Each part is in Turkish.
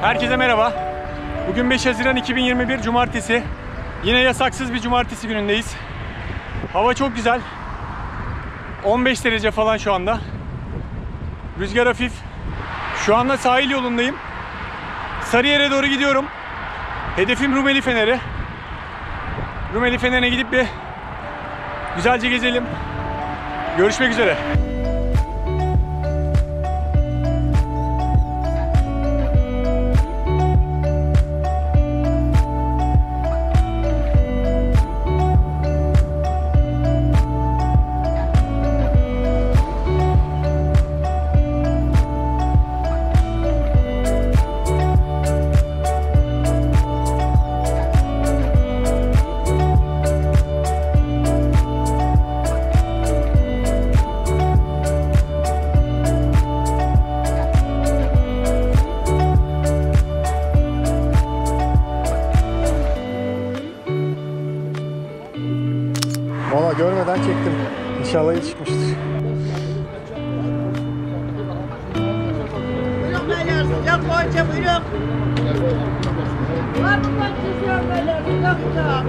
Herkese merhaba. Bugün 5 Haziran 2021 Cumartesi. Yine yasaksız bir cumartesi günündeyiz. Hava çok güzel. 15 derece falan şu anda. Rüzgar hafif. Şu anda sahil yolundayım. Sarıyer'e doğru gidiyorum. Hedefim Rumeli Feneri. Rumeli Feneri'ne gidip bir güzelce gezelim. Görüşmek üzere. Valla görmeden çektim. İnşallah iyi çıkmıştır. Buyurun beyler, sıcak poğaça buyurun. Var mı poğaça böyle sıcak sıcak?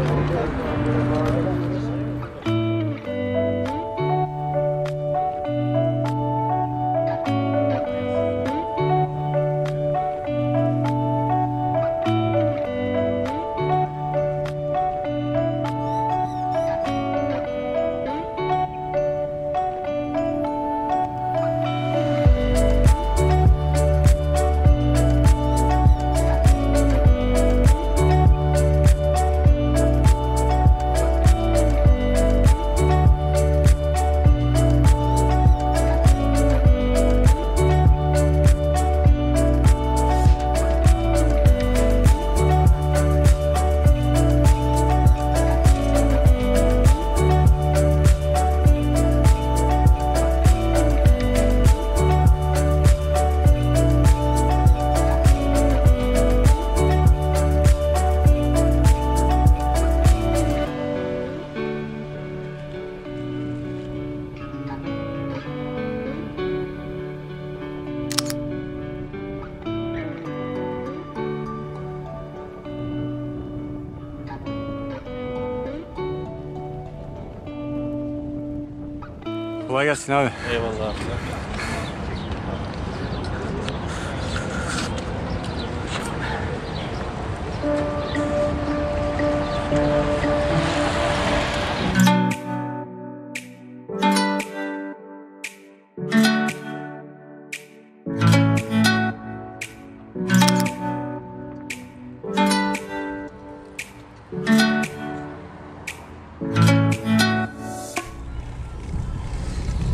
Kolay gelsin abi. Eyvallah abi.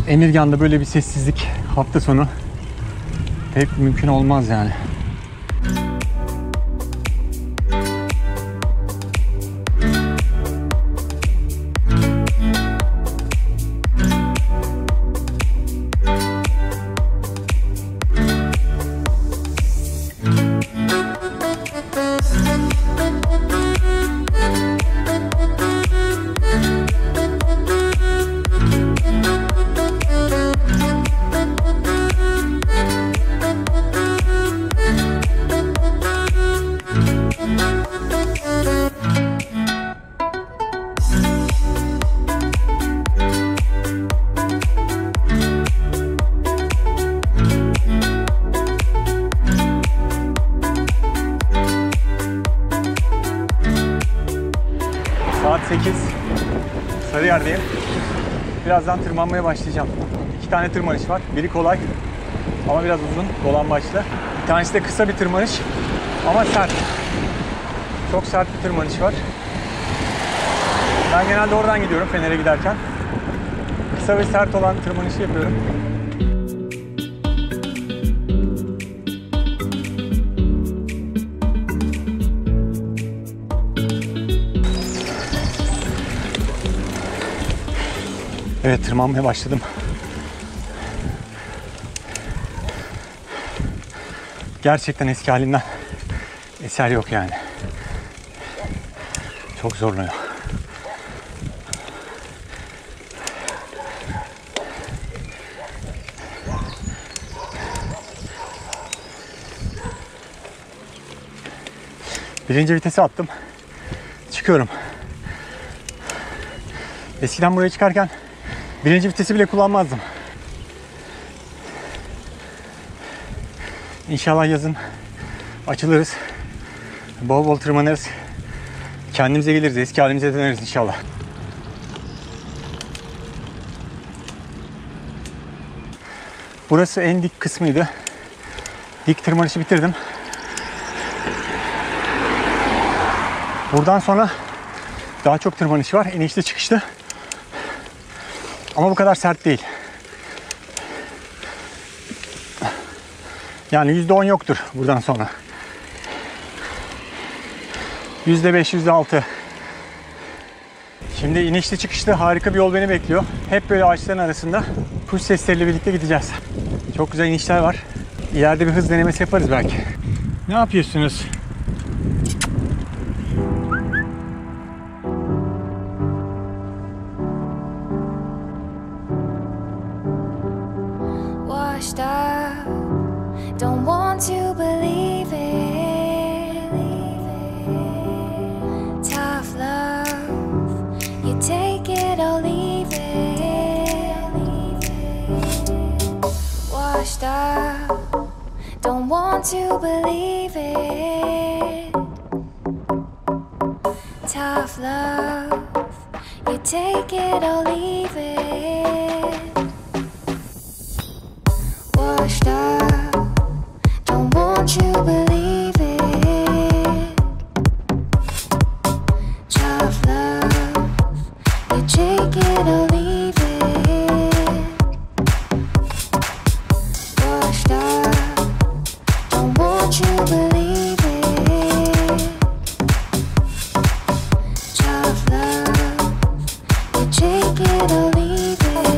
Emirgan'da böyle bir sessizlik hafta sonu pek mümkün olmaz yani. Saat 8. Sarıyer'deyim. Birazdan tırmanmaya başlayacağım. 2 tane tırmanış var. Biri kolay ama biraz uzun, dolan başlı. Bir tanesi de kısa bir tırmanış ama sert. Çok sert bir tırmanış var. Ben genelde oradan gidiyorum Fener'e giderken. Kısa ve sert olan tırmanışı yapıyorum. Evet, tırmanmaya başladım. Gerçekten eski halimden eser yok yani. Çok zorluyor. Birinci vitesi attım. Çıkıyorum. Eskiden buraya çıkarken birinci vitesi bile kullanmazdım. İnşallah yazın açılırız. Bol bol tırmanırız. Kendimize geliriz. Eski halimize döneriz inşallah. Burası en dik kısmıydı. Dik tırmanışı bitirdim. Buradan sonra daha çok tırmanış var. İnişli çıkışlı. Ama bu kadar sert değil. Yani %10 yoktur buradan sonra. %5, %6. Şimdi inişli çıkışlı harika bir yol beni bekliyor. Hep böyle ağaçların arasında kuş sesleriyle birlikte gideceğiz. Çok güzel inişler var. İleride bir hız denemesi yaparız belki. Ne yapıyorsunuz? Washed up, don't want to believe it. Tough love, you take it or leave it. Washed up, don't want to believe it. Tough love, you take it or leave it. Washed up, don't want you believe it. Tough love, you take it or leave it. Washed up, don't want you believe it. Tough love, you take it or leave it.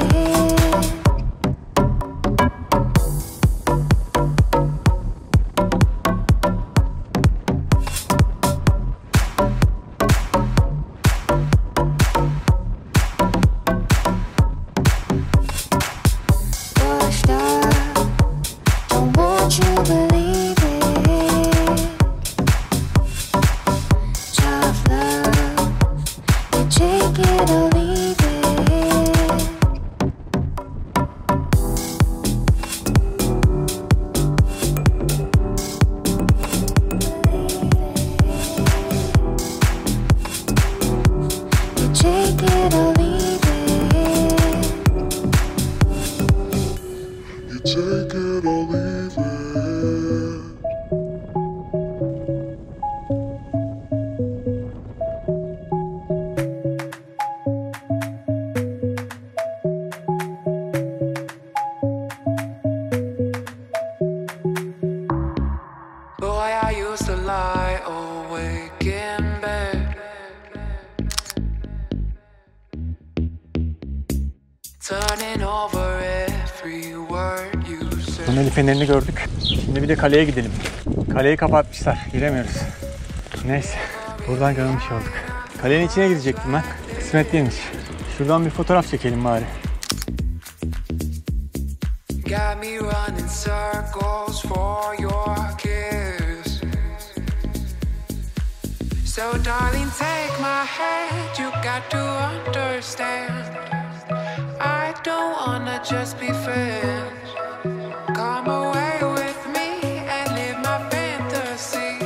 Rumeli Feneri'ni gördük. Şimdi bir de kaleye gidelim. Kaleyi kapatmışlar. Giremiyoruz. Neyse. Buradan görmüş olduk. Kalenin içine girecektim ben. Kısmet değilmiş. Şuradan bir fotoğraf çekelim bari. Got me running circles for your kiss. So darling, take my hand. You got to understand. I don't wanna just be friends. Come away with me and live my fantasy.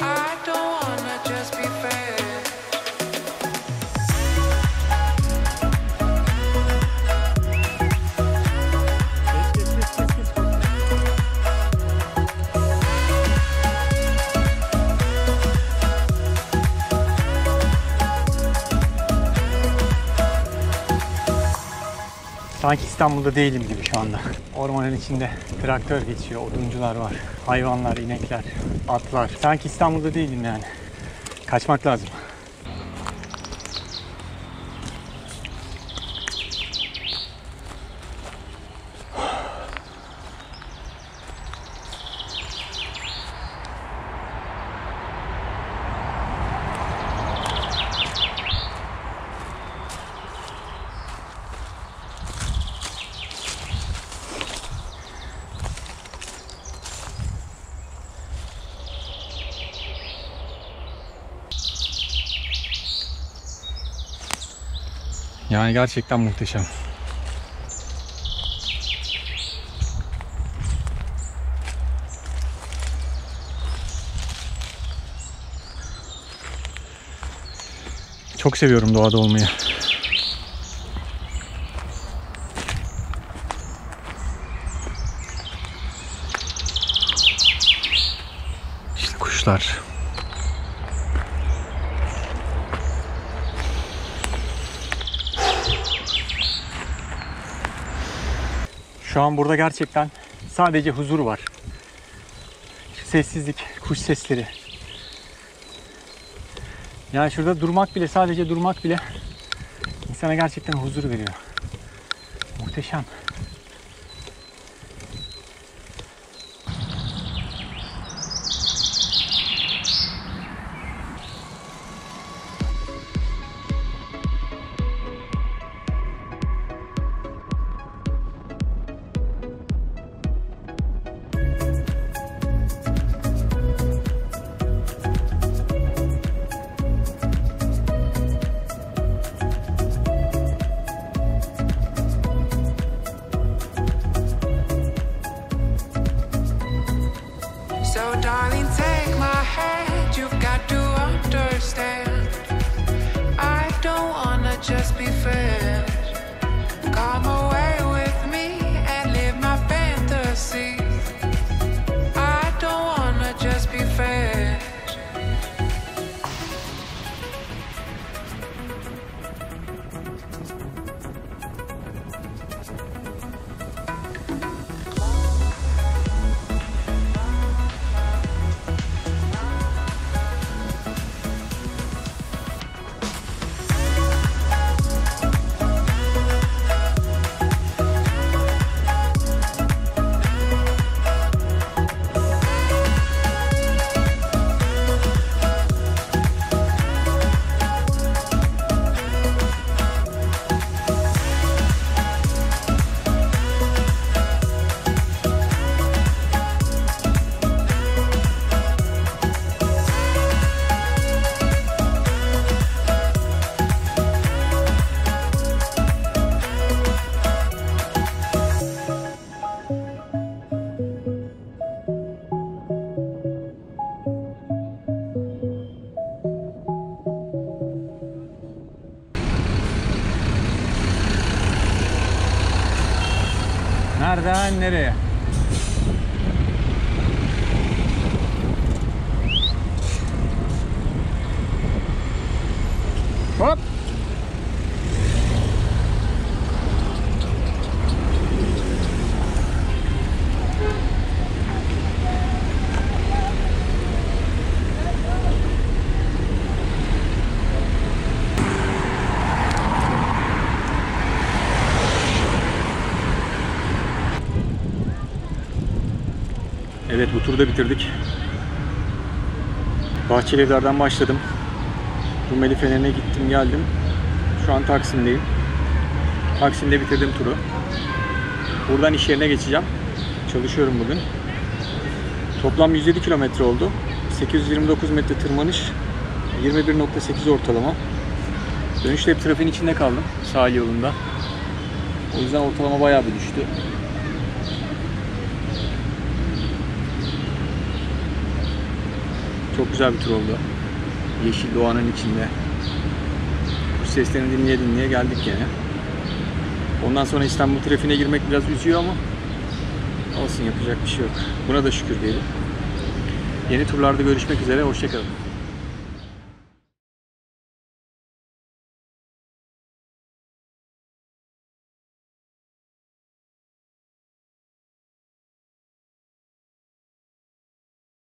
I don't wanna just be friends. Sanki İstanbul'da değilim gibi şu anda. Ormanın içinde traktör geçiyor, oduncular var. Hayvanlar, inekler, atlar. Sanki İstanbul'da değilim yani. Kaçmak lazım. Yani gerçekten muhteşem. Çok seviyorum doğada olmayı. İşte kuşlar. Şu an burada gerçekten sadece huzur var. Sessizlik, kuş sesleri. Yani şurada durmak bile, sadece durmak bile insana gerçekten huzur veriyor. Muhteşem. So darling, take my hand, you've got to understand. I don't wanna just be friends. Come away with me and live my fantasy. I don't wanna just be friends. Nereden nereye? Hop! Evet, bu turu da bitirdik. Bahçelievler'den başladım. Rumeli Feneri'ne gittim geldim. Şu an Taksim'deyim. Taksim'de bitirdim turu. Buradan iş yerine geçeceğim. Çalışıyorum bugün. Toplam 107 kilometre oldu. 829 metre tırmanış. 21.8 ortalama. Dönüşte hep trafiğin içinde kaldım. Sahil yolunda. O yüzden ortalama bayağı bir düştü. Çok güzel bir tur oldu. Yeşil doğanın içinde. Bu seslerini dinleye dinleye geldik gene. Ondan sonra İstanbul trafiğine girmek biraz üzüyor ama olsun, yapacak bir şey yok. Buna da şükür diyelim. Yeni turlarda görüşmek üzere. Hoşça kalın.